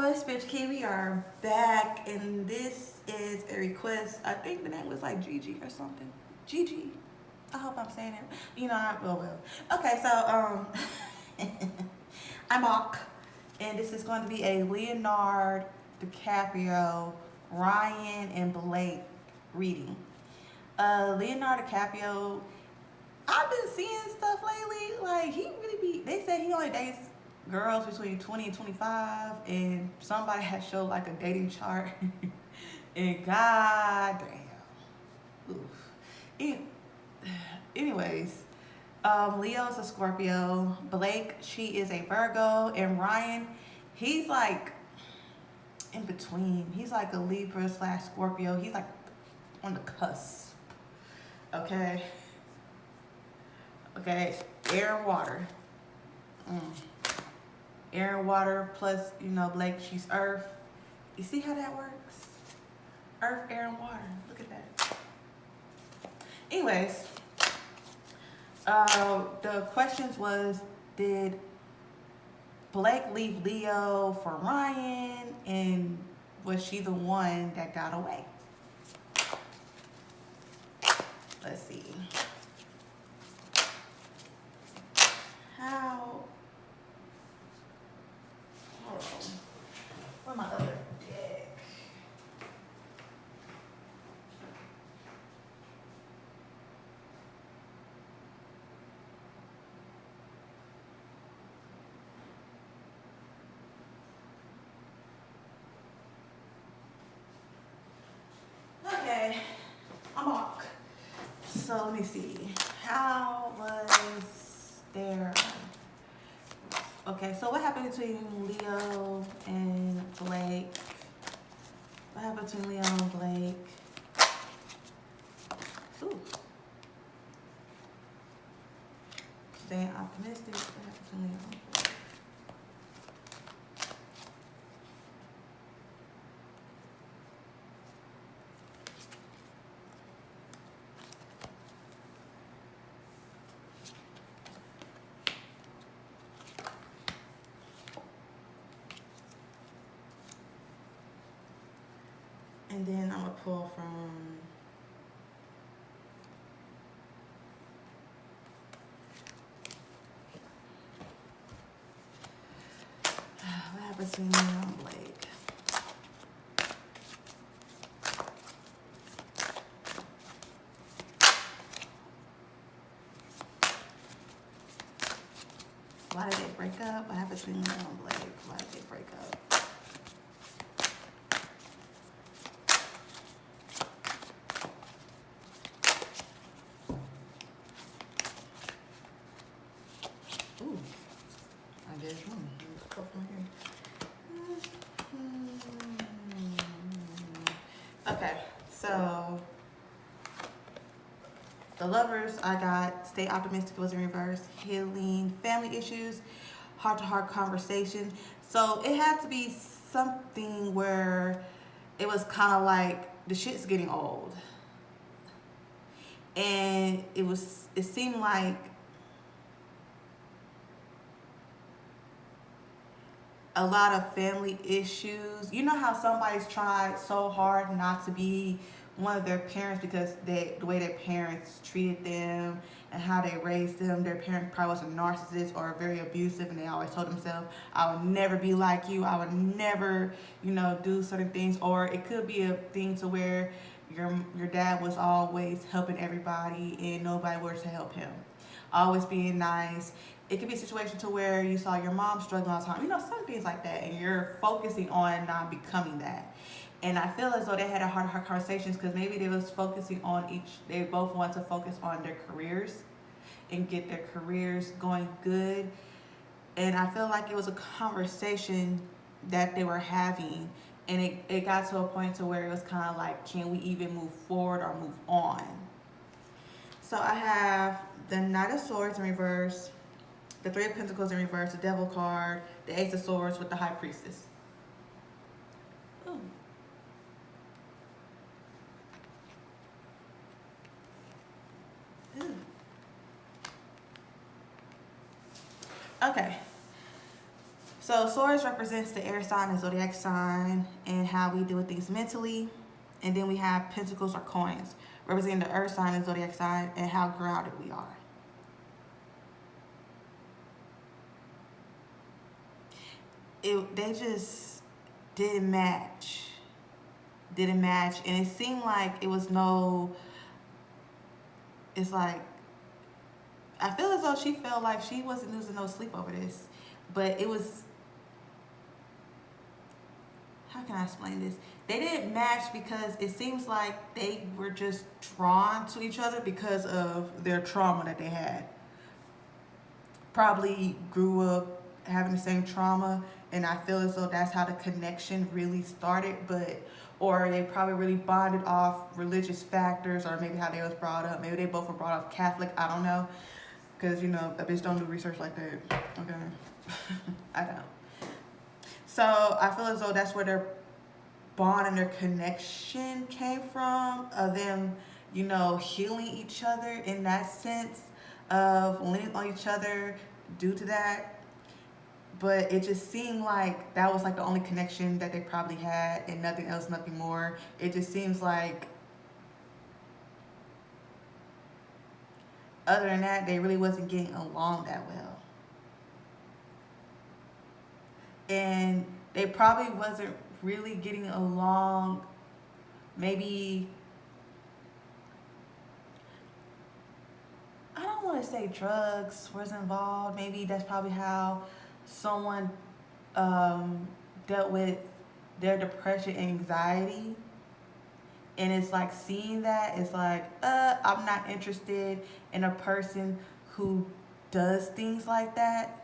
It's Bitch Key. We are back, and this is a request. I think the name was like Gigi or something. Gigi. I hope I'm saying it. Well. Okay, so I'm Hawk, and this is going to be a Leonardo, DiCaprio, Ryan, and Blake reading. Leonardo DiCaprio, I've been seeing stuff lately. Like, he really be. They say he only dates girls between 20 and 25, and somebody has showed like a dating chart. And god damn. Oof. Anyways, Leo's a Scorpio. Blake, she is a Virgo. And Ryan, he's like in between. He's like a Libra / Scorpio. He's like on the cusp. Okay. Air and water. Air and water plus, Blake, she's earth. You see how that works? Earth, air, and water. Look at that. Anyways, the questions was, did Blake leave Leo for Ryan, and was she the one that got away? Let's see. Hold on. Where's my other deck? Okay, I'm off. So let me see. How was there? Okay, so what happened between Leo and Blake? What happened between Leo and Blake? Ooh. Staying optimistic. What happened between Leo and Blake? And then I'm gonna pull from what happened between Leo and Blake? Why did they break up? What happened between Leo and Blake? Why did they break up? Ooh, I guess let's go from here. Okay, so the lovers, I got stay optimistic was in reverse, healing, family issues, heart-to-heart conversation. So it had to be something where it was kind of like the shit's getting old, and it seemed like a lot of family issues. You know how somebody's tried so hard not to be one of their parents because the way their parents treated them and how they raised them. Their parent probably was a narcissist or very abusive, and they always told themselves, I would never be like you. I would never, do certain things. Or it could be a thing to where your dad was always helping everybody and nobody was to help him. Always being nice. It could be a situation to where you saw your mom struggling all the time. Some things like that, and you're focusing on not becoming that. And I feel as though they had a heart-to-heart conversations because maybe they was focusing on they both want to focus on their careers and get their careers going good. And I feel like it was a conversation that they were having, and it got to a point to where it was kind of like, can we even move forward or move on? So I have the Knight of Swords in reverse, the Three of Pentacles in reverse, the Devil card, the Ace of Swords with the High Priestess. Ooh. Ooh. Okay. So So Swords represents the air sign and zodiac sign and how we deal with things mentally. And then we have Pentacles or coins, representing the earth sign and zodiac sign and how grounded we are. They just didn't match. Didn't match. And it seemed like it was no, it's like, I feel as though she felt like she wasn't losing no sleep over this. But it was, how can I explain this? They didn't match because it seems like they were just drawn to each other because of their trauma that they had. Probably grew up having the same trauma, and I feel as though that's how the connection really started. But or they probably really bonded off religious factors, or maybe how they was brought up. Maybe they both were brought up Catholic. I don't know, because you know a bitch don't do research like that. Okay, I don't. So I feel as though that's where their bond and their connection came from, of them, you know, healing each other in that sense of leaning on each other due to that. But it just seemed like that was like the only connection that they probably had, and nothing else, nothing more. It just seems like other than that, they really wasn't getting along that well. And they probably wasn't really getting along. Maybe, I don't want to say drugs was involved. Maybe that's probably how someone dealt with their depression and anxiety. And it's like seeing that, it's like, I'm not interested in a person who does things like that.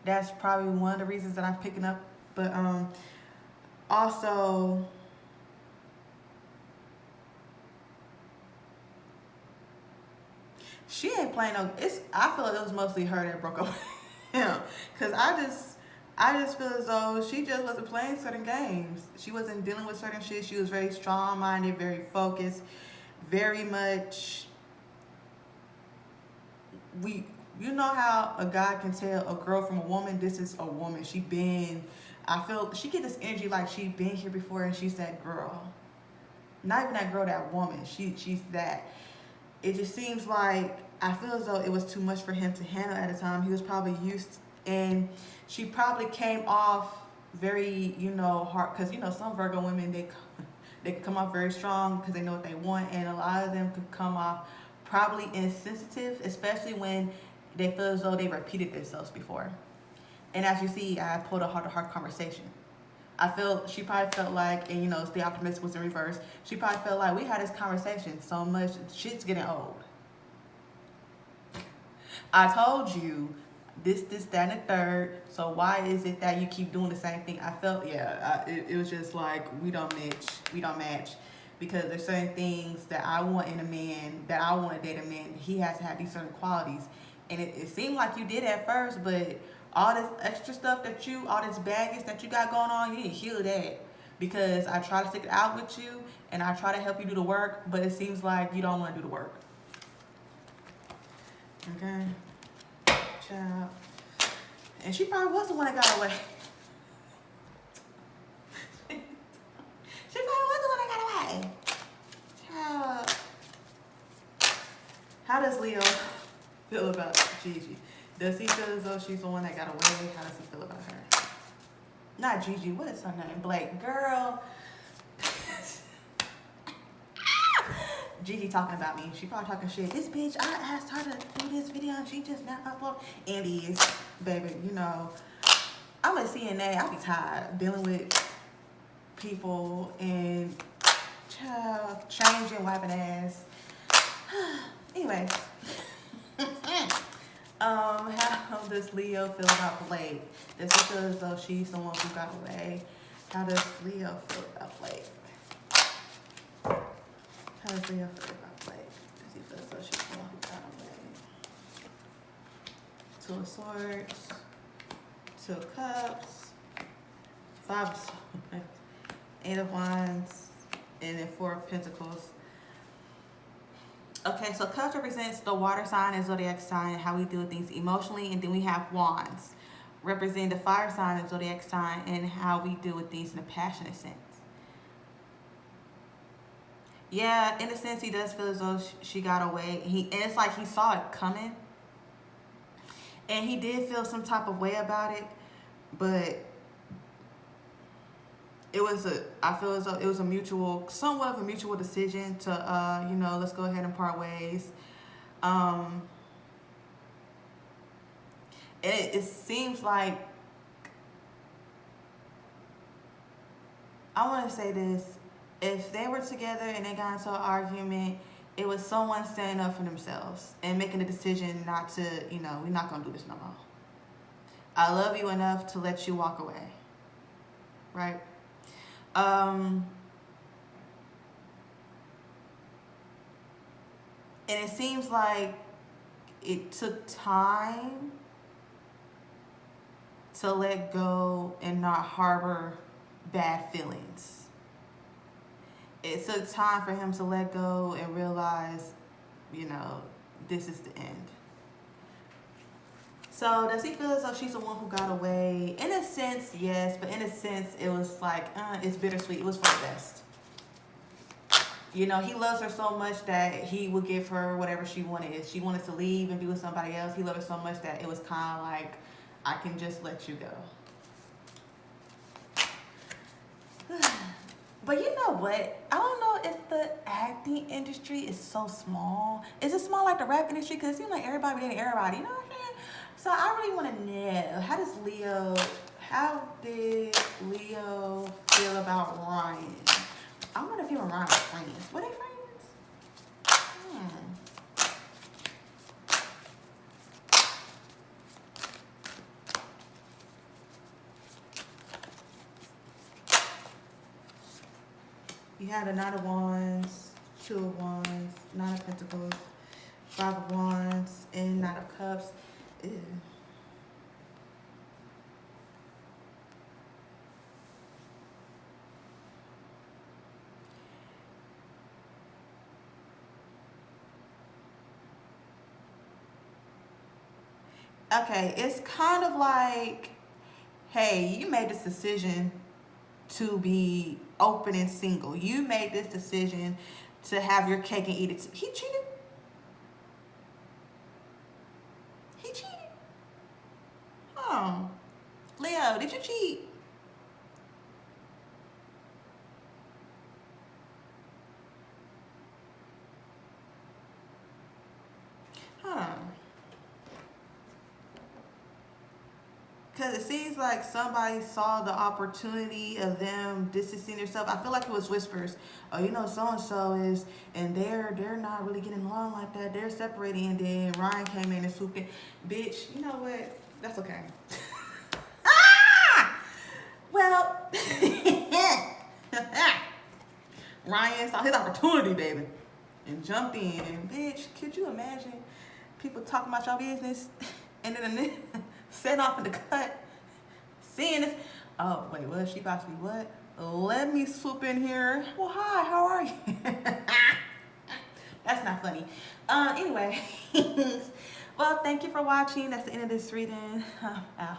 That's probably one of the reasons that I'm picking up. But also, she ain't playing no. I feel like it was mostly her that broke up with him. Cause I just feel as though she just wasn't playing certain games. She wasn't dealing with certain shit. She was very strong-minded, very focused, very much. You know how a guy can tell a girl from a woman, this is a woman. I feel she get this energy like she been here before, and she's that girl. Not even that girl, that woman. She's that. It just seems like, I feel as though it was too much for him to handle at the time. He was probably used, and she probably came off very, you know, hard, because, you know, some Virgo women, they can come off very strong because they know what they want, and a lot of them could come off probably insensitive, especially when they feel as though they repeated themselves before. And as you see, I pulled a heart-to-heart conversation. I feel she probably felt like, and you know, the optimist was in reverse. She probably felt like we had this conversation so much, shit's getting old. I told you this, that, and the third. So why is it that you keep doing the same thing? I felt, it was just like we don't match. Because there's certain things that I want in a man, that I want to date a man. He has to have these certain qualities. And it seemed like you did at first, but all this extra stuff all this baggage that you got going on, you need to heal that. Because I try to stick it out with you, and I try to help you do the work, but it seems like you don't want to do the work. Okay? Child. And she probably was the one that got away. She probably was the one that got away. Child. How does Leo feel about Gigi? Does he feel as though she's the one that got away? How does he feel about her? Not Gigi. What is her name? Blake. Girl. Gigi talking about me. She probably talking shit. This bitch, I asked her to do this video and she just not upload. And is, baby, you know, I'm a CNA. I be tired dealing with people and changing, wiping ass. Anyway. How does Leo feel about Blake? Does he feel as though she's the one who got away? How does Leo feel about Blake? How does Leo feel about Blake? Does he feel as though she's the one who got away? Two of Swords, Two of Cups, Five of Swords, Eight of Wands, and then Four of Pentacles. Okay, so cups represents the water sign and zodiac sign and how we deal with things emotionally, and then we have wands representing the fire sign and zodiac sign and how we deal with things in a passionate sense. Yeah, in a sense, he does feel as though she got away. And it's like he saw it coming, and he did feel some type of way about it, but I feel as though it was a somewhat of a mutual decision to, let's go ahead and part ways. And it seems like, I want to say this, if they were together and they got into an argument, it was someone standing up for themselves and making a decision not to, we're not going to do this no more. I love you enough to let you walk away. Right? And it seems like it took time to let go and not harbor bad feelings. It took time for him to let go and realize, this is the end. So does he feel as though she's the one who got away? In a sense, yes, but in a sense, it was like, it's bittersweet. It was for the best. He loves her so much that he would give her whatever she wanted. If she wanted to leave and be with somebody else, he loved her so much that it was kind of like, I can just let you go. But you know what? I don't know if the acting industry is so small. Is it small like the rap industry? Because it seems like everybody dating everybody. You know what I'm saying? So I really want to know, how did Leo feel about Ryan? I wonder if he and Ryan were friends. Were they friends? You had a Knight of Wands, Two of Wands, Nine of Pentacles, Five of Wands, and Knight of Cups. Ew. Okay, it's kind of like, hey, you made this decision to be open and single. You made this decision to have your cake and eat it. He cheated. He cheated. Oh, Leo, did you cheat? Huh. Because it seems like somebody saw the opportunity of them distancing themselves. I feel like it was whispers. Oh, so-and-so is, and they're not really getting along like that. They're separating, and then Ryan came in and swooped in. Bitch, you know what? That's okay. Well, Ryan saw his opportunity, baby, and jumped in. And bitch, could you imagine people talking about your business and then setting off in the cut, seeing this? Oh, wait, what? She about to be what? Let me swoop in here. Well, hi, how are you? That's not funny. Anyway, well, thank you for watching. That's the end of this reading. Ow.